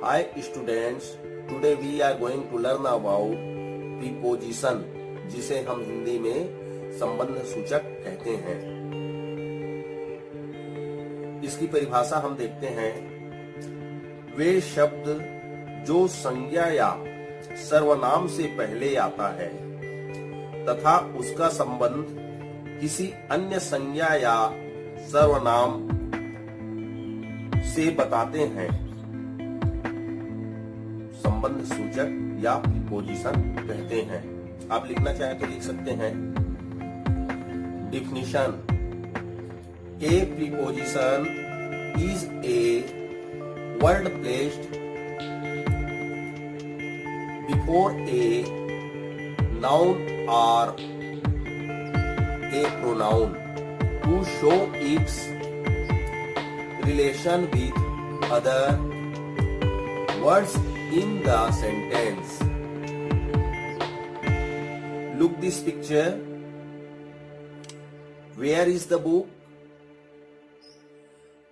Hi students, today we are going to learn about preposition, जिसे हम हिंदी में संबंध सूचक कहते हैं। इसकी परिभाषा हम देखते हैं। वे शब्द जो संज्ञा या सर्वनाम से पहले आता है तथा उसका संबंध किसी अन्य संज्ञा या सर्वनाम से बताते हैं, संबंध सूचक या प्रीपोजिशन कहते हैं। आप लिखना चाहे तो लिख सकते हैं। Definition: a preposition is a word placed before a noun और a pronoun to show its relation with other words in the sentence. Look this picture. Where is the book?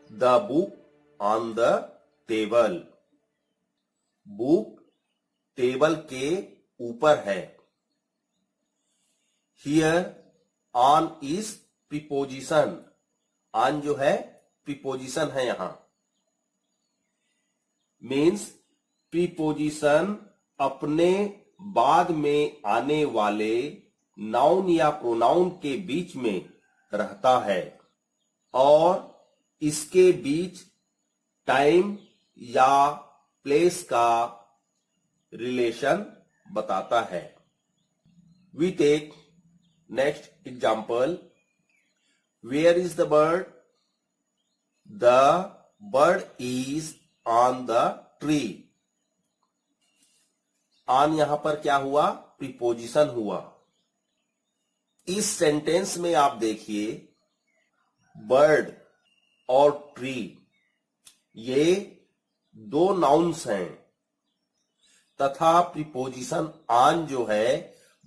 The book on the table. Book table के ऊपर है। Here on is preposition. on जो है preposition है यहां। Means preposition अपने बाद में आने वाले नाउन या प्रोनाउन के बीच में रहता है और इसके बीच टाइम या प्लेस का रिलेशन बताता है। We take next example. Where is the bird? The bird is on the tree. on यहां पर क्या हुआ? प्रीपोजिशन हुआ। इस सेंटेंस में आप देखिए, बर्ड और ट्री ये दो नाउन्स हैं तथा प्रीपोजिशन on जो है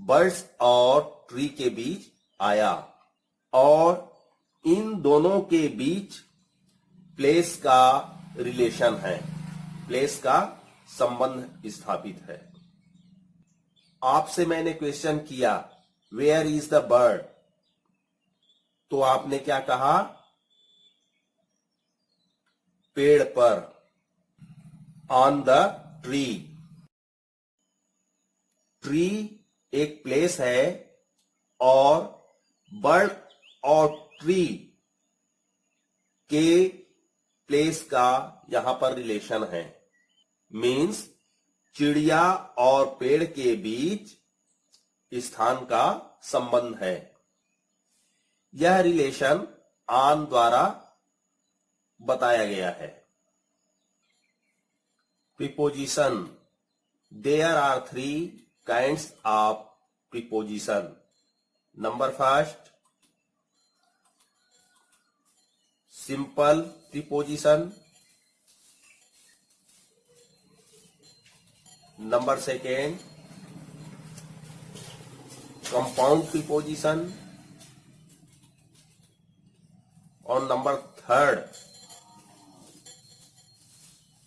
बर्ड्स और ट्री के बीच आया और इन दोनों के बीच प्लेस का रिलेशन है, प्लेस का संबंध स्थापित है। आपसे मैंने क्वेश्चन किया वेयर इज द बर्ड, तो आपने क्या कहा? पेड़ पर, ऑन द ट्री। ट्री एक प्लेस है और बर्ड और ट्री के प्लेस का यहां पर रिलेशन है। मीन्स चिड़िया और पेड़ के बीच स्थान का संबंध है। यह रिलेशन ऑन द्वारा बताया गया है। Preposition: there are 3 kinds of preposition. Number first, simple preposition. Number second, compound preposition. और number third,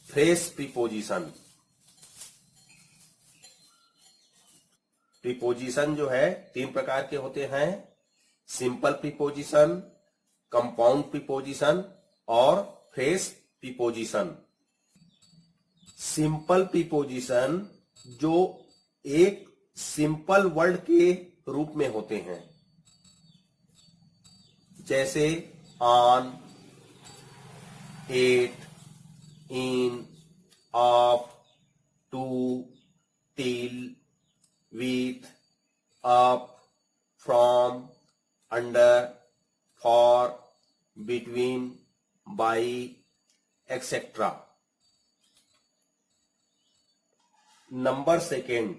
phrase preposition. Preposition जो है 3 प्रकार के होते हैं: सिंपल प्रीपोजिशन, कंपाउंड प्रीपोजिशन और फ्रेज प्रीपोजिशन। सिंपल प्रीपोजिशन जो एक सिंपल वर्ड के रूप में होते हैं, जैसे on, at, in, of, to, till, with, up, from, under, for, between, by, etc. Number second,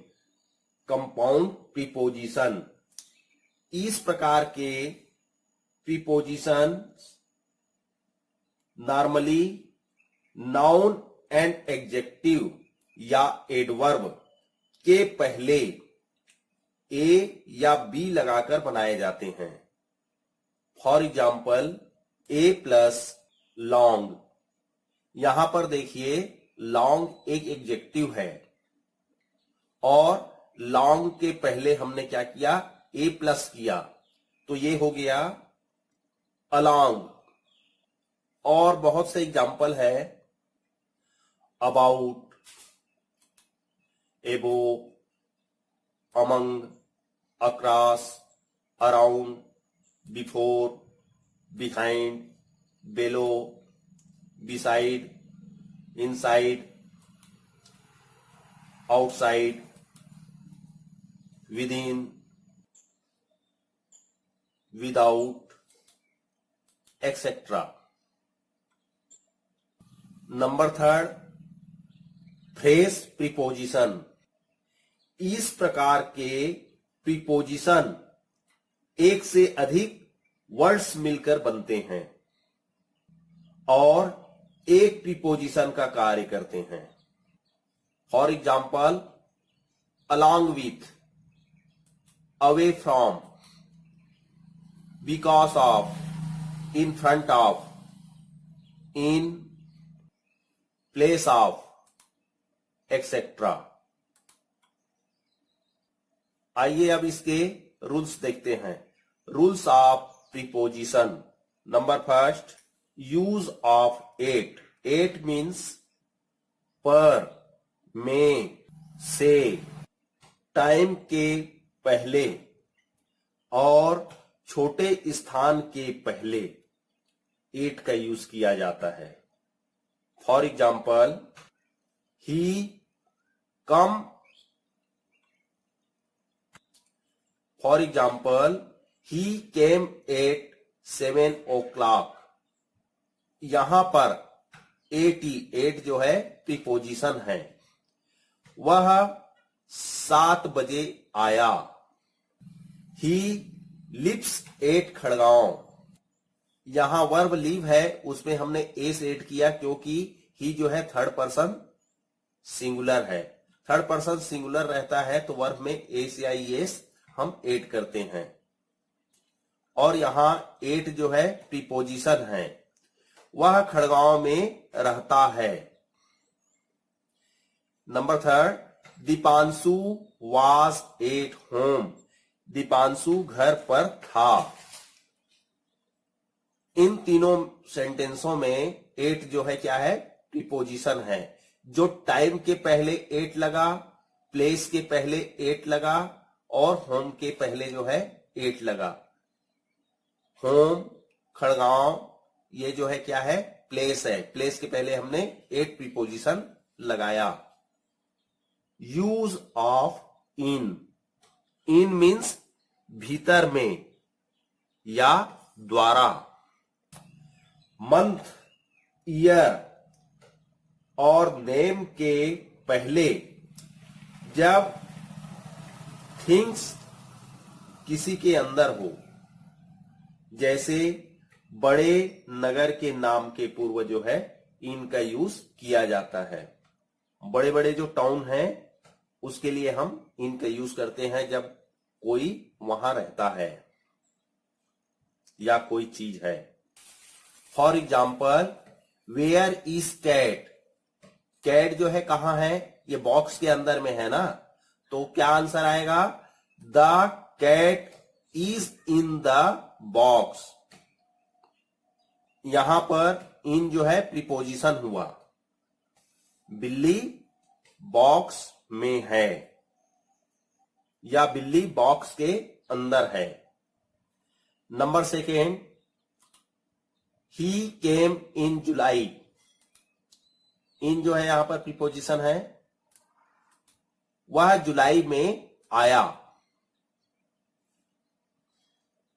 compound preposition. इस प्रकार के preposition normally noun and adjective या एडवर्ब के पहले ए या बी लगाकर बनाए जाते हैं। For example, a plus long. यहां पर देखिए लॉन्ग एक एडजेक्टिव है और लॉन्ग के पहले हमने क्या किया, ए प्लस किया, तो ये हो गया अलॉन्ग। और बहुत से एग्जाम्पल है, about, above, among, across, around, before, behind, below, beside, inside, outside, within, without, etc. Number 3, phrase preposition. इस प्रकार के प्रीपोजिशन एक से अधिक वर्ड्स मिलकर बनते हैं और एक प्रीपोजिशन का कार्य करते हैं। For example, along with, away from, because of, in front of, in, place of, etc. आइए अब इसके रूल्स देखते हैं। Rules of preposition. Number 1, use of at. At means पर, में, से, टाइम के पहले और छोटे स्थान के पहले एट का यूज किया जाता है। For example, he come, for example, he came at 7 o'clock। यहां पर एट जो है प्रीपोजिशन है, वह 7 बजे आया। He lives at Khadgaon. यहां वर्ब लिव है, उसमें हमने एस ऐड किया क्योंकि ही जो है थर्ड पर्सन सिंगुलर है। थर्ड पर्सन सिंगुलर रहता है तो वर्ब में एस या एस हम ऐड करते हैं। और यहां एट जो है प्रीपोजिशन है, वह खड़गांव में रहता है। Number 3, Deepanshu was at home. Deepanshu घर पर था। इन तीनों सेंटेंसों में एट जो है क्या है, प्रीपोजिशन है। जो टाइम के पहले एट लगा, प्लेस के पहले एट लगा और होम के पहले जो है एट लगा। होम, खड़गांव, ये जो है क्या है, प्लेस है। प्लेस के पहले हमने एट प्रीपोजिशन लगाया। Use of in. In means भीतर में या द्वारा। मंथ, ईयर और नेम के पहले जब थिंग्स किसी के अंदर हो, जैसे बड़े नगर के नाम के पूर्व जो है इन का यूज किया जाता है। बड़े बड़े जो टाउन हैं उसके लिए हम इन का यूज करते हैं जब कोई वहां रहता है या कोई चीज है। For example, where is cat. Cat जो है कहां है, ये बॉक्स के अंदर में है ना, तो क्या आंसर आएगा, the cat is in the box. यहां पर इन जो है प्रीपोजिशन हुआ। बिल्ली बॉक्स में है या बिल्ली बॉक्स के अंदर है। नंबर 2, ही केम इन जुलाई। इन जो है यहां पर प्रीपोजिशन है, वह जुलाई में आया।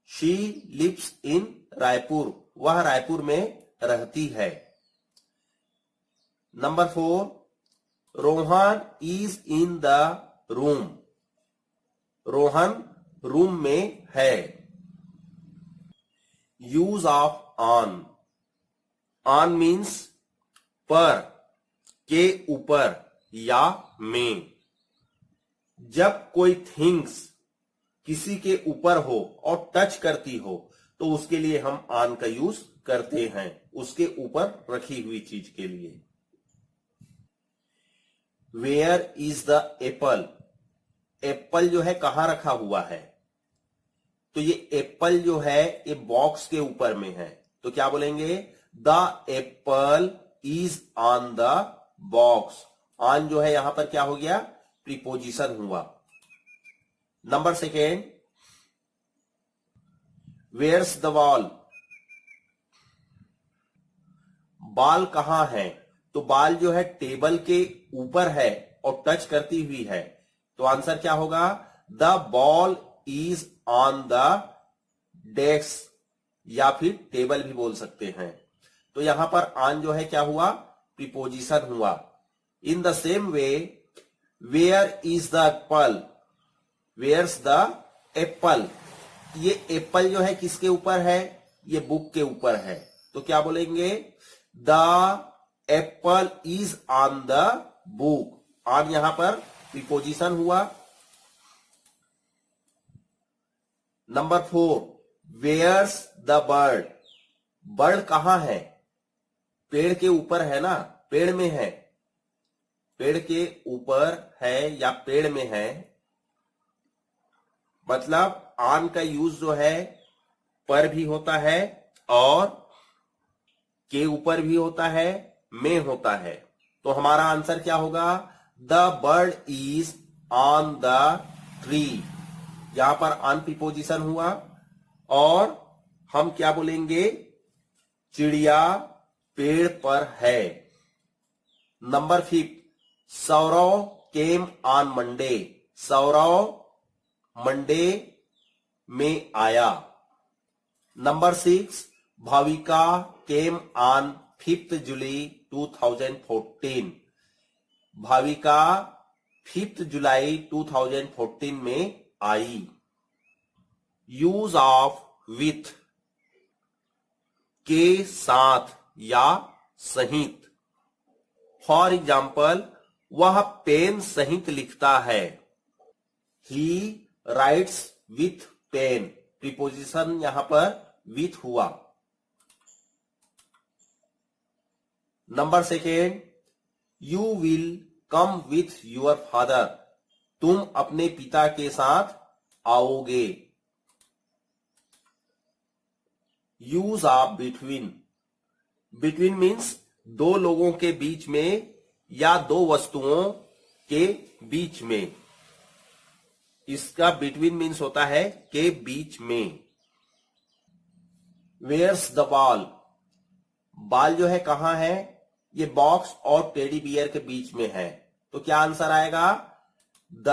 She lives in Raipur. वह रायपुर में रहती है। Number 4, Rohan is in the room. Rohan room में है। Use of on. On means पर, के ऊपर या में। जब कोई थिंग्स किसी के ऊपर हो और टच करती हो तो उसके लिए हम ऑन का यूज करते हैं, उसके ऊपर रखी हुई चीज के लिए। Where is the apple. Apple जो है कहां रखा हुआ है, तो ये एप्पल जो है ये बॉक्स के ऊपर में है, तो क्या बोलेंगे, the apple is on the box. On जो है यहां पर क्या हो गया, प्रीपोजिशन हुआ। Number second, where's the ball. Ball कहां है, तो बॉल जो है टेबल के ऊपर है और टच करती हुई है, तो आंसर क्या होगा, the ball is on the desk, या फिर टेबल भी बोल सकते हैं। तो यहां पर ऑन जो है क्या हुआ, प्रीपोजिशन हुआ। In the same way, where is the apple, where's the apple. ये एप्पल जो है किसके ऊपर है, ये बुक के ऊपर है, तो क्या बोलेंगे, the apple is on the book. On यहां पर प्रीपोजिशन हुआ। Number 4, where's the bird. Bird कहां है, पेड़ के ऊपर है ना, पेड़ में है, पेड़ के ऊपर है या पेड़ में है, मतलब ऑन का यूज जो है पर भी होता है और के ऊपर भी होता है, में होता है। तो हमारा आंसर क्या होगा, the bird is on the tree. यहां पर ऑन प्रीपोजिशन हुआ और हम क्या बोलेंगे, चिड़िया पेड़ पर है। Number 5, Saurav came on Monday. Saurav Monday में आया। नंबर 6, भाविका केम ऑन 5 जुलाई 2014। भाविका 5 जुलाई 2014 में आई। यूज ऑफ विथ, के साथ या सहित। फॉर एग्जाम्पल, वह पेन सहित लिखता है। He writes with pen, preposition यहां पर विथ हुआ। Number 2, you will come with your father. तुम अपने पिता के साथ आओगे। Use of between. Between means दो लोगों के बीच में या दो वस्तुओं के बीच में। इसका बिटवीन मीन्स होता है के बीच में। Wears the ball. बॉल जो है कहां है, ये बॉक्स और टेडी बियर के बीच में है, तो क्या आंसर आएगा, the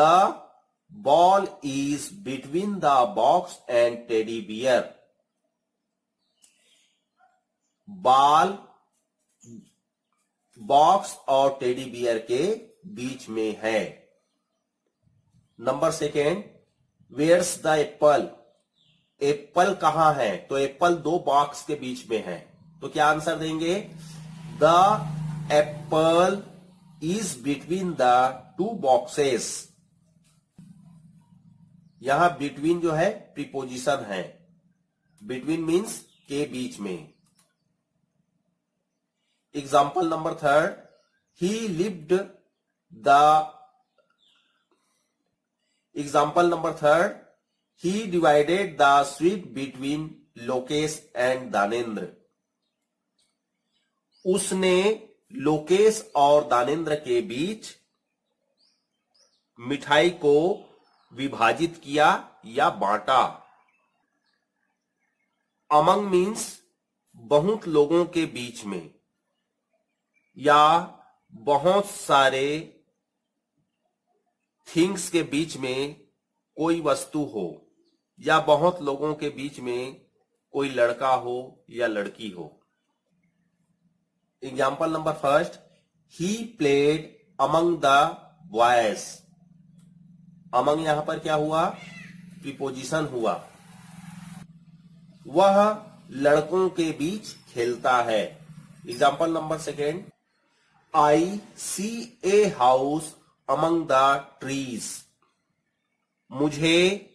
ball is between the box and teddy bear. Ball box और टेडी बियर के बीच में है। Number 2, where's the apple. Apple कहां है, तो एप्पल दो बॉक्स के बीच में है, तो क्या आंसर देंगे, the apple is between the 2 boxes. यहां बिटवीन जो है प्रीपोजिशन है। बिटवीन मीन्स के बीच में। Example number 3, he lived the. Example number 3, he divided the street between Lokesh and Danendra. उसने लोकेश और दानेन्द्र के बीच मिठाई को विभाजित किया या बांटा। अमंग मीन्स बहुत लोगों के बीच में या बहुत सारे थिंग्स के बीच में कोई वस्तु हो, या बहुत लोगों के बीच में कोई लड़का हो या लड़की हो। Example number 1, he played among the boys. Among यहां पर क्या हुआ, प्रीपोजिशन हुआ। वह लड़कों के बीच खेलता है। Example number 2, I see a house among the trees. मुझे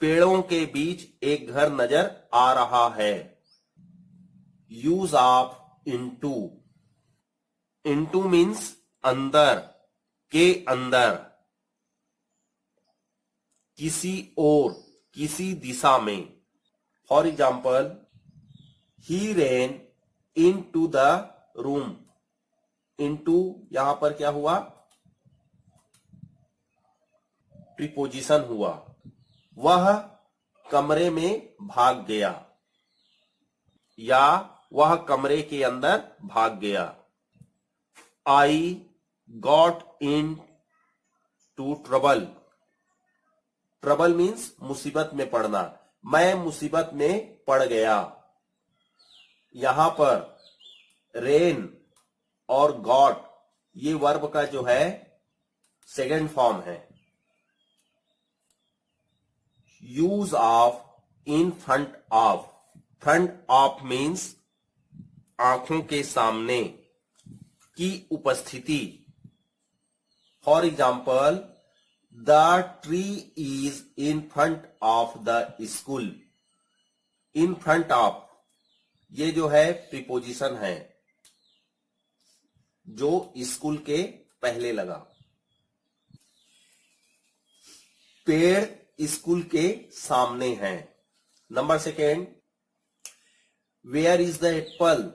पेड़ों के बीच एक घर नजर आ रहा है। Use of into. Into means अंदर, के अंदर, किसी ओर, किसी दिशा में। For example, he ran into the room. Into यहां पर क्या हुआ, प्रीपोजिशन हुआ। वह कमरे में भाग गया, या वह कमरे के अंदर भाग गया। I got into trouble. Trouble means मुसीबत में पड़ना। मैं मुसीबत में पड़ गया। यहां पर रेन और गॉट ये वर्ब का जो है सेकेंड फॉर्म है। Use of in front of. Front of means आंखों के सामने की उपस्थिति। For example, the tree is in front of the school. In front of ये जो है प्रीपोजिशन है जो स्कूल के पहले लगा। पेड़ स्कूल के सामने है। Number second, where is the apple.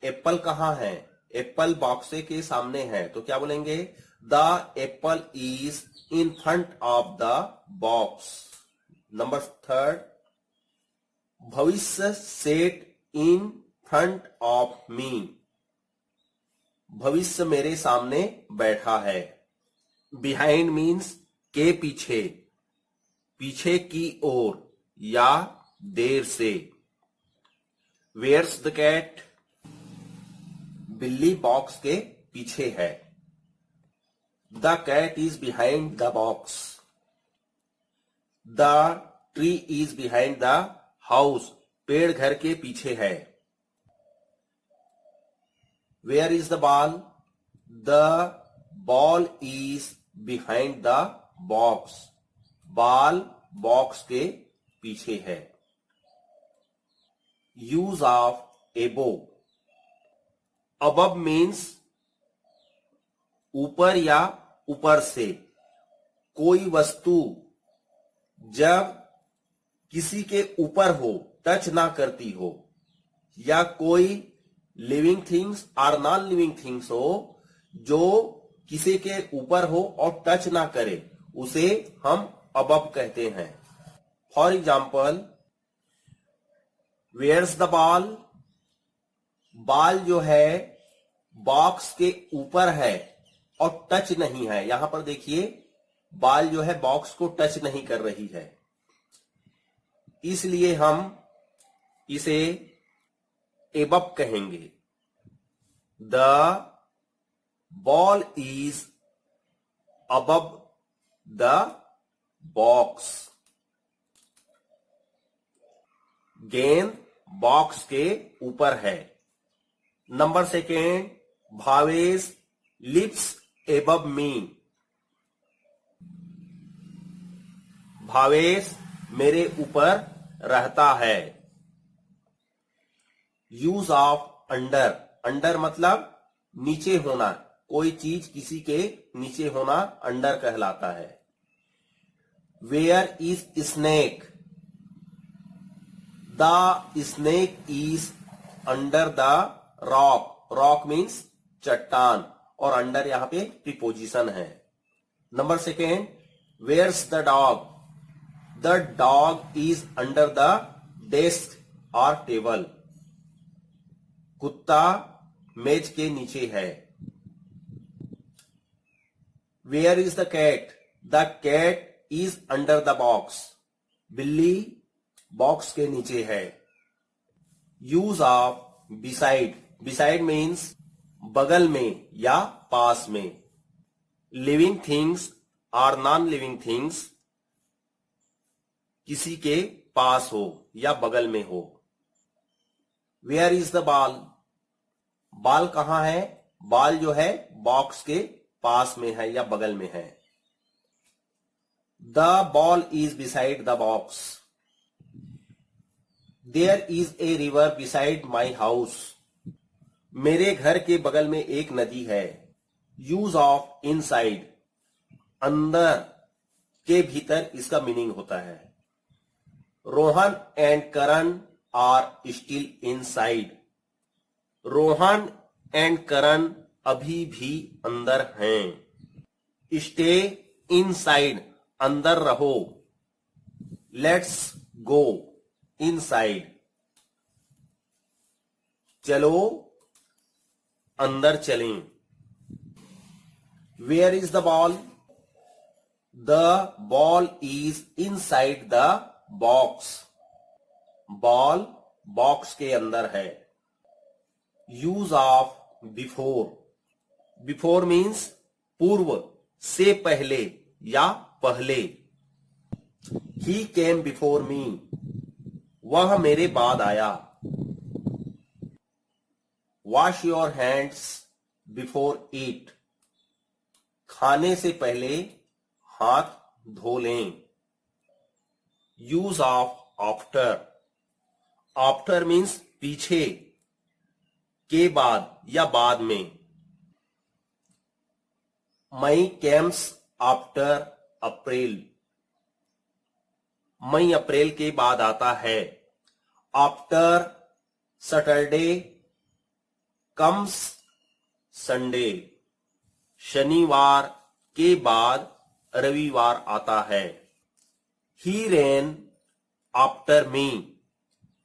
Apple कहां है? एप्पल बॉक्से के सामने है, तो क्या बोलेंगे? The apple is in front of the box. Number third, Bhavishya set in front of me. Bhavishya मेरे सामने बैठा है। बिहाइंड मीन्स के पीछे, पीछे की ओर या देर से। Where's the cat. बिल्ली बॉक्स के पीछे है। The cat is behind the box. The tree is behind the house. पेड़ घर के पीछे है। Where is the ball? The ball is behind the box. Ball box के पीछे है। Use of above. Above means ऊपर या ऊपर से। कोई वस्तु जब किसी के ऊपर हो, टच ना करती हो, या कोई लिविंग थिंग्स और नॉन लिविंग थिंग्स हो जो किसी के ऊपर हो और टच ना करे, उसे हम अबव कहते हैं। For example, where's the ball. Ball जो है बॉक्स के ऊपर है और टच नहीं है। यहां पर देखिए, बॉल जो है बॉक्स को टच नहीं कर रही है, इसलिए हम इसे एबव कहेंगे। The ball is above the box. गेंद बॉक्स के ऊपर है। Number second, Bhavesh lives above me. Bhavesh मेरे ऊपर रहता है। Use of under. अंडर मतलब नीचे होना। कोई चीज किसी के नीचे होना अंडर कहलाता है। Where is snake? The snake is under the rock. Rock means चट्टान, और अंडर यहां पे प्रीपोजिशन है। Number second, where's the dog? The dog is under the desk और टेबल। कुत्ता मेज के नीचे है। Where is the cat? The cat is under the box. बिल्ली बॉक्स के नीचे है। Use of beside. Beside means बगल में या पास में। लिविंग थिंग्स और नॉन लिविंग थिंग्स किसी के पास हो या बगल में हो। Where is the ball? Ball कहां है? बॉल जो है बॉक्स के पास में है या बगल में है। The ball is beside the box. There is a river beside my house. मेरे घर के बगल में एक नदी है। यूज ऑफ इनसाइड, अंदर के भीतर, इसका मीनिंग होता है। Rohan and Karan are still inside, Rohan and Karan अभी भी अंदर हैं। स्टे इनसाइड, अंदर रहो। लेट्स गो इनसाइड, चलो अंदर चलें। Where is the ball, the ball is inside the box, ball box के अंदर है। Use of before, before means पूर्व, से पहले या पहले। ही केम बिफोर मी, वह मेरे बाद आया। वॉश योर हैंड्स बिफोर ईट, खाने से पहले हाथ धो लें। Use of after, after means पीछे, के बाद या बाद में। मई केम्स आफ्टर अप्रैल, मई अप्रैल के बाद आता है। आफ्टर सैटरडे कम्स संडे, शनिवार के बाद रविवार आता है। ही रेन आफ्टर मी,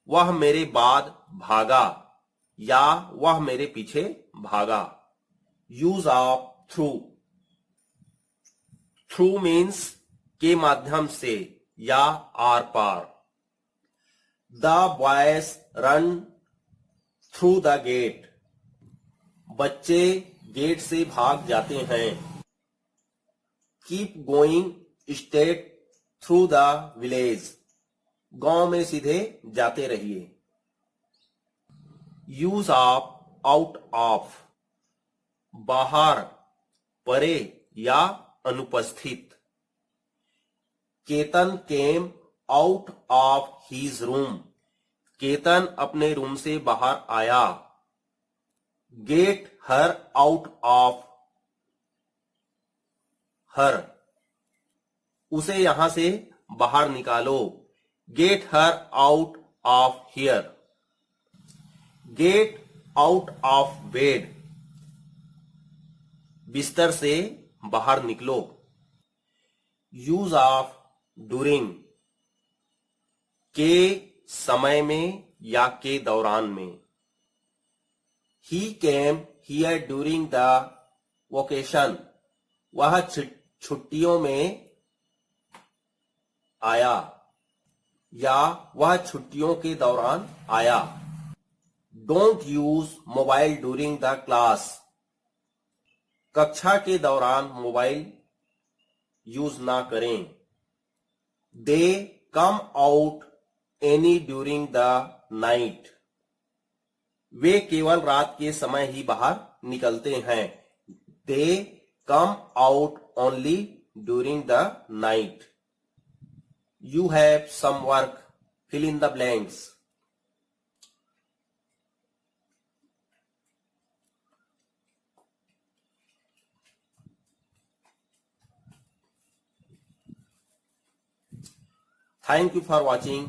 वह मेरे बाद भागा या वह मेरे पीछे भागा। Use of through, through means के माध्यम से या आर पार। The boys run through the gate, बच्चे गेट से भाग जाते हैं। Keep going straight through the village, गांव में सीधे जाते रहिए। यूज ऑफ आउट ऑफ, बाहर, परे या अनुपस्थित। Ketan came out of his room, Ketan अपने रूम से बाहर आया। Get her out of her, उसे यहां से बाहर निकालो। Get her out of here. Get out of bed, बिस्तर से बाहर निकलो। यूज ऑफ डूरिंग, के समय में या के दौरान में। He came here during the vocation, वह छुट्टियों में आया या वह छुट्टियों के दौरान आया। Don't use mobile during the class, कक्षा के दौरान मोबाइल यूज ना करें। They come out any during the night, वे केवल रात के समय ही बाहर निकलते हैं। They come out only during the night. You have some work, fill in the blanks. Thank you for watching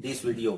this video.